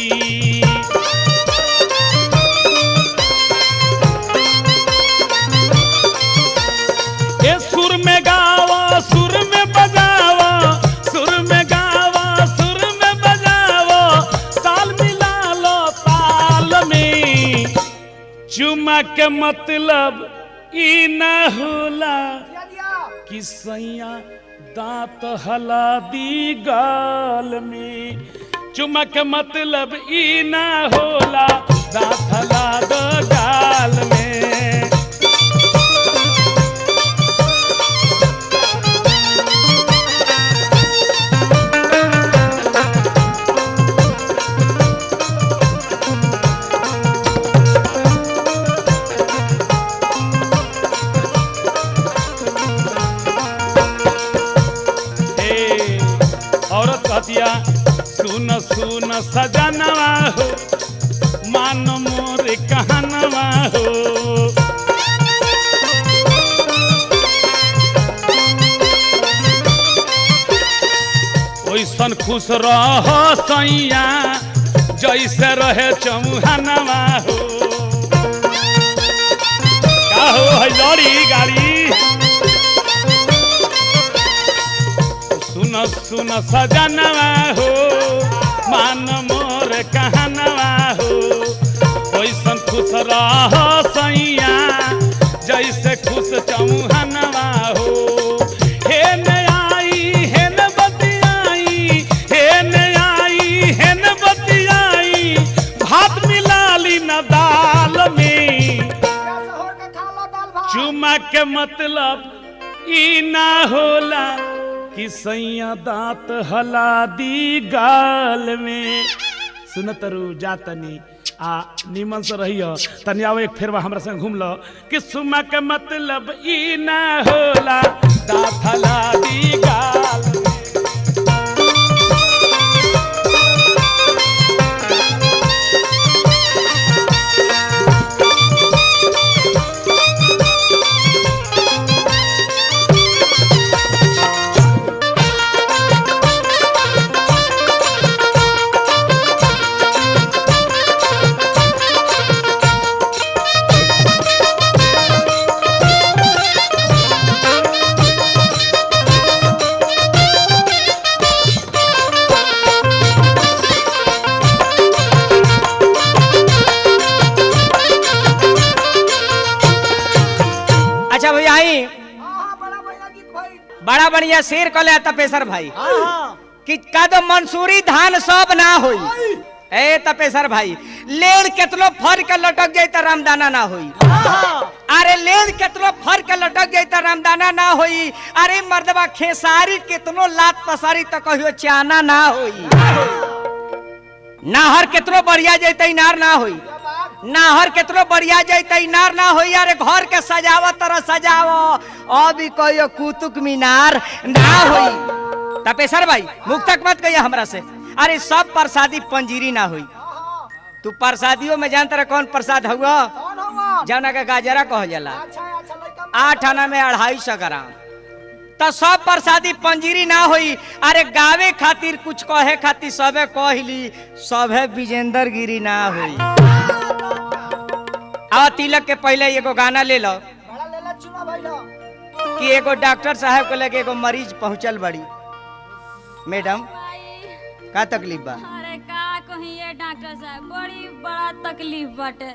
S3: ए सुर में गावा सुर में बजावा चुम्मा के मतलब ई न होला कि सैया दांत हला दी गाल में चुम्मा के मतलब ई न होला दांत हला द गाल में सुन सुन सजनवा हो मान मोर कहनवा हो ओइसन खुश रह सैया जैसे रहे चौहानवा हो का हो है लड़ी गाड़ी सुन सुन सजनवा हो मान मोर कहनवा हो ओइसन खुश रह सैया जैसे खुश चौहानवा हो हे न आई हे न बतियाई हे न आई हे न बतियाई भात मिलाली न दाल में चुम्मा के मतलब ई ना होला कि सैया दांत हला दी गाल में सुनतरू जातनी आ निमन से रहियो तनी आओ एक फेरवा हमरा संग घूम लो कि सुमा के मतलब ई ना होला दांत हला दी गाल में
S1: बड़ा बढ़िया शेर कले तपेसर भाई कि का दो मंसूरी धान सब ना होई। ए तपेसर भाई लेन केतनो फर के लटक जाई त रामदाना ना होई। अरे लेन केतनो फर के लटक जाई त रामदाना ना होई। अरे मर्दबा खेसारी केतनो लात पसारी त कहियो चाना ना होई। नाहर केतनो बढ़िया जाई त इनार ना होई। नाहर केतनो बढ़िया जाई त इनार ना होई। अरे घर के सजावत तरह सजावो अभी कहियो कुतुब मीनार ना होई। तपेसर भाई मुक्तक मत कहिए हमरा से। अरे सब प्रसादी पंजीरी ना हुई। तू प्रसादियों में जानता रहा कौन प्रसाद हुआ? जाना का गाजरा कह जाला। 8 आना में 250 ग्राम तो सब प्रसादी पंजीरी ना हुई। अरे गावे खातिर कुछ कहे खातिर सबे कहली सबे विजेंद्र गिरी ना हुई। आ तिलक के पहले एगो गाना ले लो कि एगो डॉक्टर साहब को लगे एगो मरीज पहुंचल बड़ी। मैडम का तकलीफ बा?
S4: अरे का कहिए डॉक्टर साहब बड़ी बड़ा तकलीफ बाटे।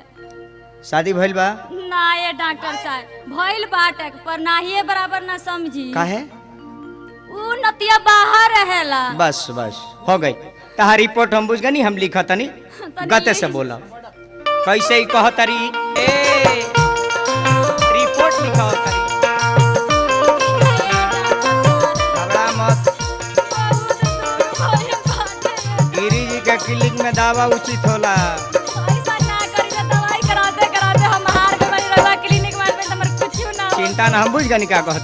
S1: शादी भइल बा?
S4: ना ये डॉक्टर साहब भइल बाटे पर नाहिए बराबर ना समझी।
S1: काहे?
S4: ऊ नतिया बाहर रहेला।
S1: बस बस हो गई तहार रिपोर्ट हम बुझ गनी। हम लिखा तनी गते से बोला कैसे ही कह तरी। ए रिपोर्ट लिखा तरी घबरा मत। गिरी जी के क्लिनिक में दावा उचित होला।
S4: ऐसा ना करी तो दवाई कराते कराते हम हार के बनी रहला क्लिनिक में हमर कुछ ना।
S1: चिंता ना हम बुझ गनी का कह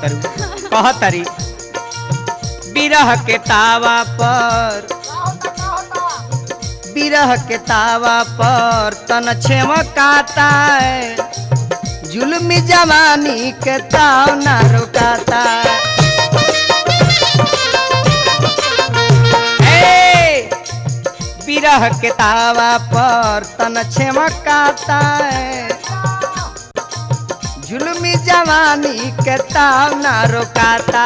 S1: तरी। बिरह के तावा पर बिरह के तावा पर तन छेमकाता है। जुल्मी जवानी के ताव ना रुकाता है। बिरह के तावा पर तन छेमकाता है। जुल्मी जवानी के ताव ना रुकाता।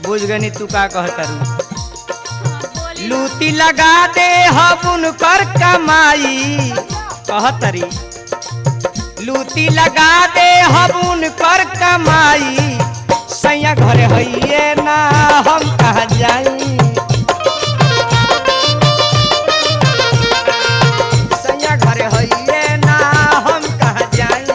S1: बुझ गनी तू का कहता रू। लूटी लगा दे हबुन कर कमाई कहतरी। लूटी लगा दे हबुन कर कमाई। सैया घरे हइये ना हम कहाँ जाई। सैया घरे हइये ना हम कहाँ जाई।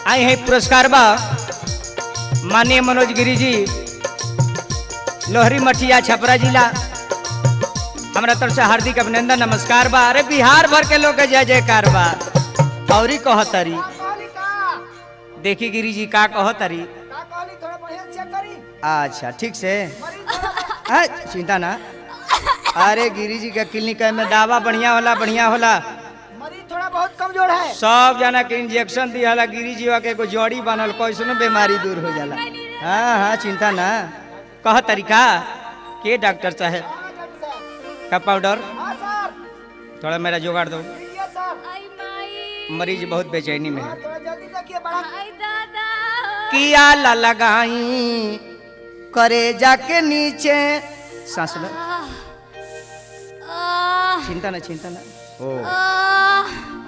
S1: आई है पुरस्कार बा माननीय मनोज गिरी जी लोहरी मठिया छपरा जिला। हमरा तरफ से हार्दिक अभिनंदन नमस्कार बा। अरे बिहार भर के लोग के जय जयकार बा। औरी कहतरी देखी गिरी जी का कहतरी। अच्छा ठीक से चिंता ना। अरे गिरी जी का क्लिनिक में दावा बढ़िया होला।
S5: मरीज थोड़ा बहुत कमजोर है।
S1: सब जना के इंजेक्शन दिया गिरी जी के एगो जड़ी बनल कैसनो बीमारी दूर हो जाला। हाँ हाँ चिंता ना। कह तरीका के डॉक्टर साहब का पाउडर थोड़ा मेरा जुगाड़ दो। मरीज बहुत बेचैनी में है। किया ला लगाई करे जाके नीचे सांस लो। चिंता ना। ओ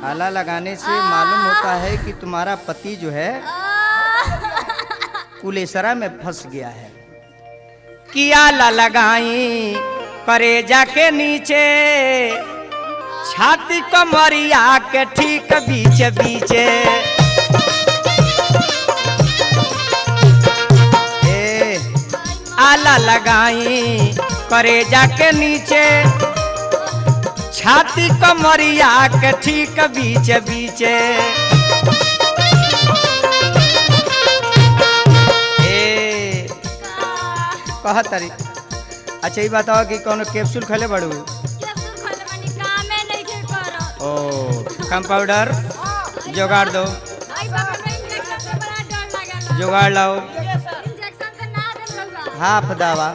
S1: आला लगाने से मालूम होता है कि तुम्हारा पति जो है कुलेसरा में फंस गया है। किया ला लगाई करे जाके नीचे छाती कमरिया के ठीक बीचे बीचे। आला लगाई करे जाके नीचे छाती कमरिया के ठीक बीचे बीचे। कहतरी अच्छा ये बताओ कि कोनो कैप्सूल खले बड़ू?
S4: कैप्सूल खोले बानी कामे नहीं के करो।
S1: ओ कम पाउडर जुगाड़ दो,
S4: आई बाबा में इंजेक्शन से बड़ा डर लागेला।
S1: जुगाड़ लाओ।
S4: इंजेक्शन से ना दे रहुआ।
S1: हाफ दवा।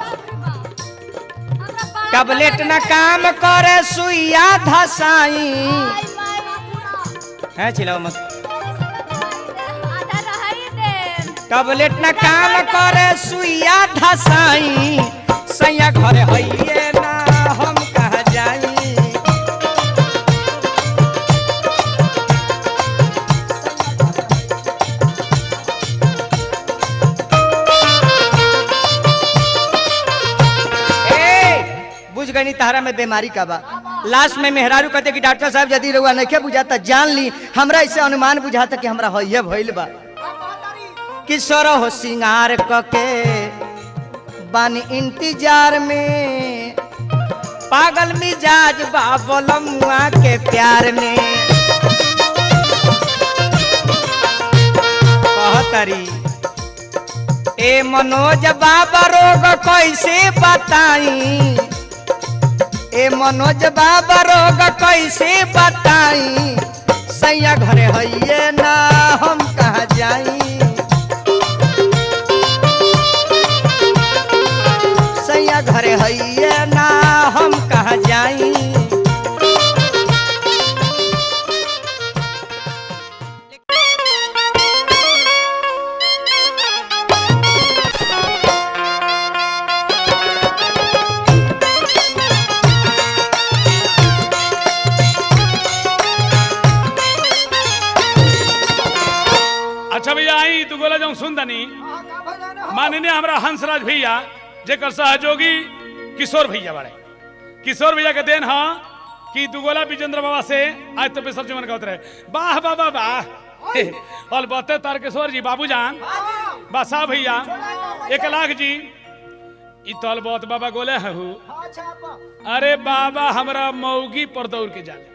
S4: हमरा बड़ा
S1: टैबलेट न काम करे सुइया धसाई। है चिल्लाओ मत।
S4: आधा रही दे।
S1: टैबलेट न काम करे सुइया धसाई, सैया घरे हइये ना हम कहाँ जाई। बुझ गई तारा में बीमारी का बा। लास्ट में मेहरारू कहते कि डॉक्टर साहब यदि रउआ नहीं बुझाता जान ली, हमरा ऐसे अनुमान बुझाता कि हमरा हइये भइल बा। किशोर हो सिंगार कके बानी इंतजार में, पागल मिजाज बाबलमुआ के प्यार में। कहतरी ए मनोज बाबा रोग कैसे बताई, ए मनोज बाबा रोग कैसे बताई, सैया घरे हइये ना हम कहाँ जाई। सैया घरे हइये ना हम कहाँ जाई।
S3: अच्छा भैया आई तू गोला जाऊं सुनदनी माननीय हमरा हंसराज भैया जेकर सहयोगी किशोर भैया बड़े। किशोर भैया के देन हा कि दुगोला विजेंद्र बाबा से आज तो पेशर चुमन कहते रहे। वाह बाबा वाह। और बते तारकेश्वर जी बाबूजान बासा भैया 1 लाख जी ई तल बहुत बाबा गोले हूँ। अरे बाबा हमरा मौगी पर दौड़ के जाले,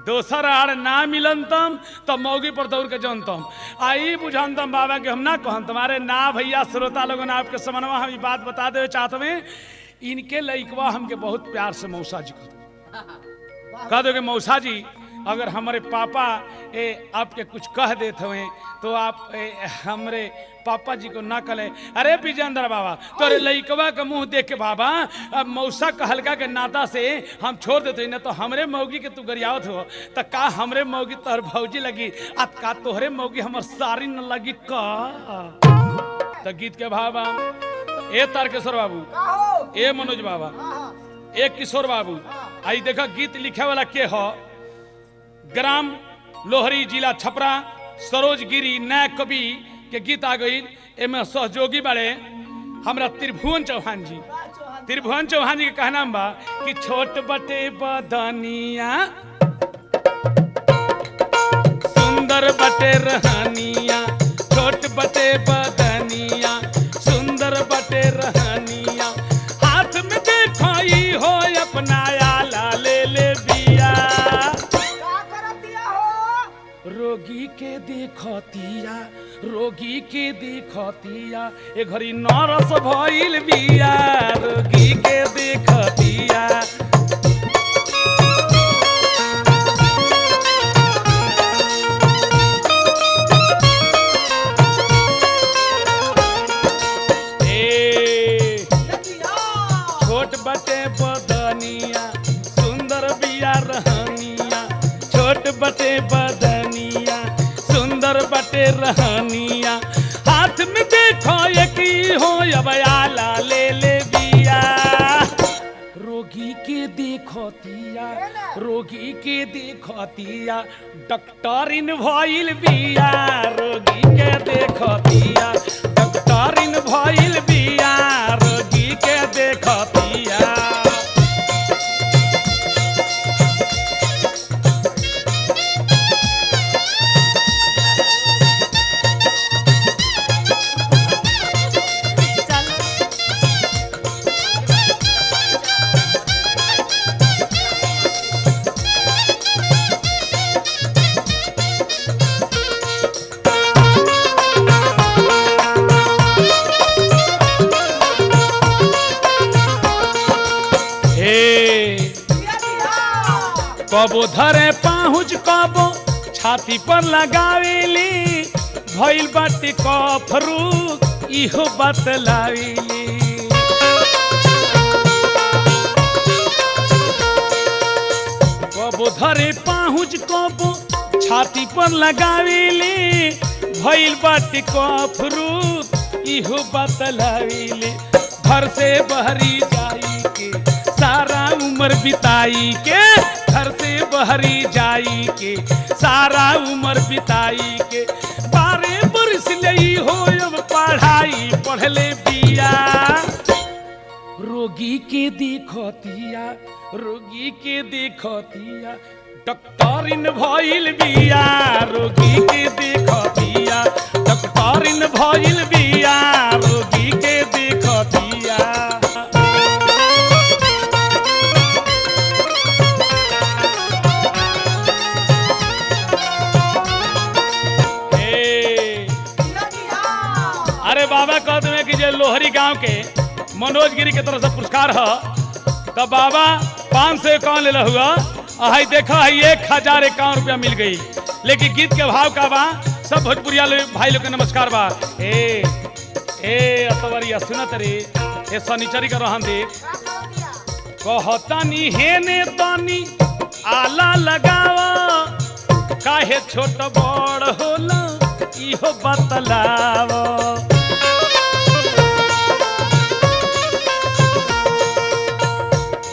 S3: दोसर आड़ ना मिलनतम तो मौगी पर दौड़ के जानतम। आई बुझानतम बाबा के हम ना कहम तुम्हारे ना भैया श्रोता लोगन आपके समनवा हम बात बता दे चाहते में। इनके लइकवा हमके बहुत प्यार से मौसा जी कह दो कि मौसा जी अगर हमारे पापा आपके कुछ कह देते हुए तो आप हमरे पापा जी को ना कले। अरे विजेंद्र बाबा तोरे लइकवा के मुंह देख के बाबा अब मौसा कहलका के नाता से हम छोड़ देते न तो हमरे मौगी के तू गरियावत हो तो का हमरे मौगी तोहर भौजी लगी आ का तोहरे मौगी हमर सारी न लगी का। तो गीत के बाबा ए तारकेश्वर बाबू, ए मनोज बाबा, ए किशोर बाबू। आई देखा गीत लिखे वाला के हो ग्राम लोहरी जिला छपरा सरोज गिरी नया कवि के गीत आ गई। एमे सहयोगी बड़े हमरा त्रिभुवन चौहान जी। त्रिभुवन चौहान जी के कहना बा कि छोट बटे बदनिया सुंदर बटे रहनिया, छोट बटे बदनिया सुंदर बटे रहनिया, हाथ में देखाई हो अपना आला ले ले बिया, रोगी के देखतिया रोगी के देखतिया ए घड़ी नरस भइल बिया, रोगी के देखतिया। छोट बटे बदनिया सुंदर बिया रहनिया, छोट बटे बदनिया सुंदर बटे रहनिया, हाथ में देखो एक हो अब आला ले ले बिया, रोगी के देखतिया रोगी के देखतिया, डॉक्टरिन भइल बिया, रोगी के देखतिया डॉक्टरिन भइल बिया, रोगी के देखतिया। कबो धरे पाहुज कबो छाती पर लगावेली भइल बाटे कफरू इहो बतलावेली कबो धरे पाहुज कबो छाती पर लगावेली भइल बाटे कफरू इहो बतलावेली घर से बहरी जाई के सारा उम्र बिताई के घर से बहरी जाई के सारा उम्र बिताई के 12 बरस लई हो अब पढ़ाई पढ़ले बिया रोगी के देखतिया रोगी के देखतिया डॉक्टरिन भइल बिया रोगी के देखतिया डॉक्टरिन भइल बिया रोगी के देखतिया अरे बाबा कहते हैं कि जे लोहरी गांव के मनोज गिरी के तरफ से पुरस्कार है तब बाबा 551 ले हुआ आई देखा है 1051 रुपया मिल गई लेकिन गीत के भाव का बा सब भोजपुरिया भाई लोग के नमस्कार बा ए अतवरिया सुनत रे ए सनीचरी का रहन दे कहतानी हेने तानी आला लगावा काहे छोट बड़ होला इहो बतलावा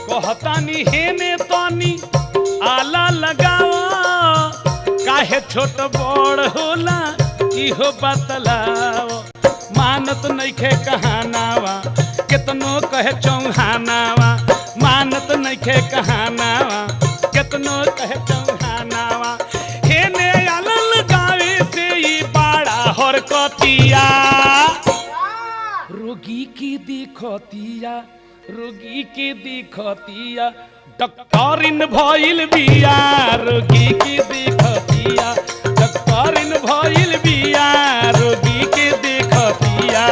S3: कहतानी हेने तानी आला लगावा काहे छोट बड़ होला इहो बतलावा मानत नइखे कहानावा केतनो कहे चौहानावा मानत नइखे कहानावा केतनो कहे चौहानावा हेने आला लगावे से ई बड़ा हरकतिया रोगी की दिखतिया रोगी की दिखतिया डॉक्टरिन भइल बिया रोगी की दिखतिया डॉक्टरिन भइल बिया रोगी की दिखतिया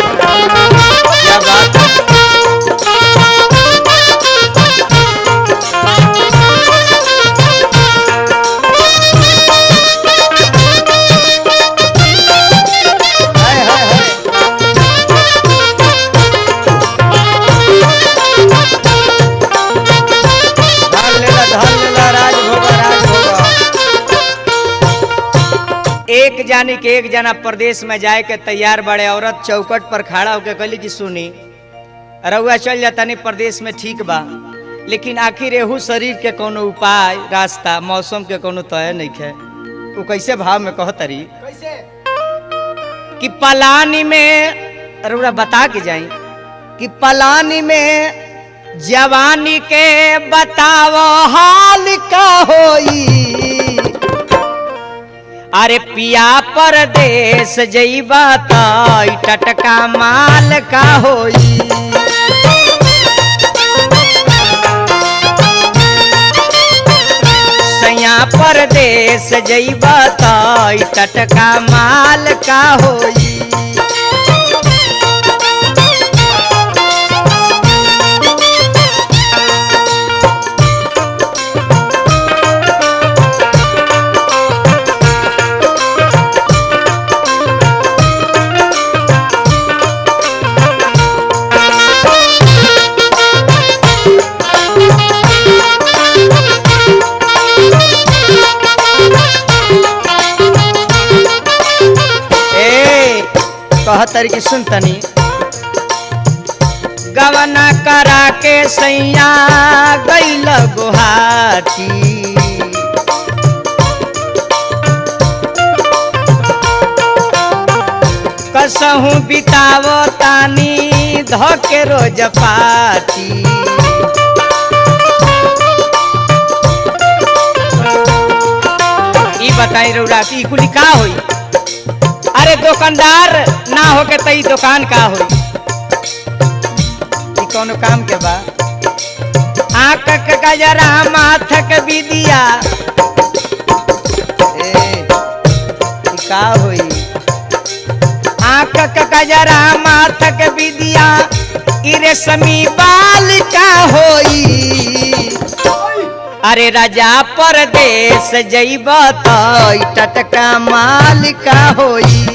S1: क्या बात है एक जानी के एक जना प्रदेश में जाए के तैयार बड़े औरत चौकट पर खड़ा होकर कहली कि सुनी रउआ चल जाता नहीं प्रदेश में ठीक बा लेकिन आखिर एहू शरीर के कोनो उपाय रास्ता मौसम के कोनो तय नहीं है वो कैसे भाव में कहतरी
S5: कैसे
S1: कि पलानी में रउआ बता के जाई कि पलानी में जवानी के बताओ हाल का होई अरे पिया परदेश जइबा त टटका माल का होई सैया परदेश जइबा त टटका माल का होई कहतर की सुनतनी गवना करा के सैया गइल गुहाटी कसहू बितावो तानी धके रोज पाटी ई बताई रउरा की कुली का होई अरे दुकानदार ना होके तई दुकान का होई ई कोनो काम के बा आँख के गजरा माथ के बिदिया ए ई का होई आँख कजरा माथक विदिया इरे समी बाल का होई। अरे राजा परदेश जइब त टटका माल का होई।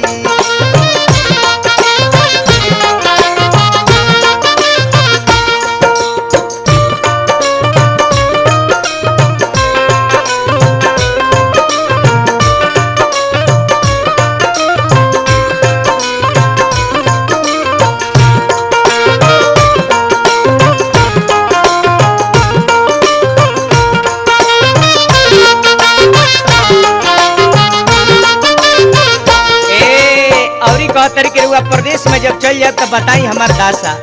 S1: तरीके हुआ प्रदेश में जब चल जाए तो बताई हमार दासा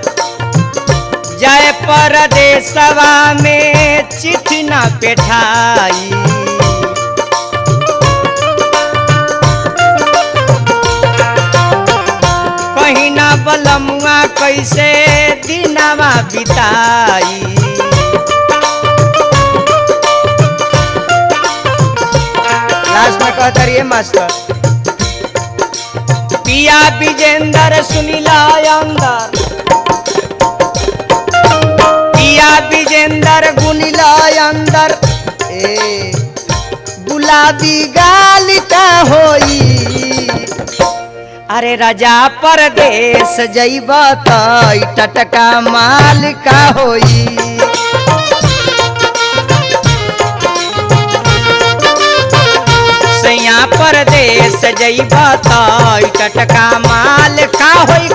S1: जाए परदेशवा में चिट्ठी ना पेठाई। कहीं ना बलमुआ कैसे दिनवा बिताई। लास्ट में कहता रहिए मास्टर पिया विजेंद्र सुनीला अंदर पिया विजेंद्र गुनीला अंदर गुलाबी गाल का होई। अरे राजा परदेश जइब त टटका माल का होई। सैया परदेश जइब त टटका माल का होई।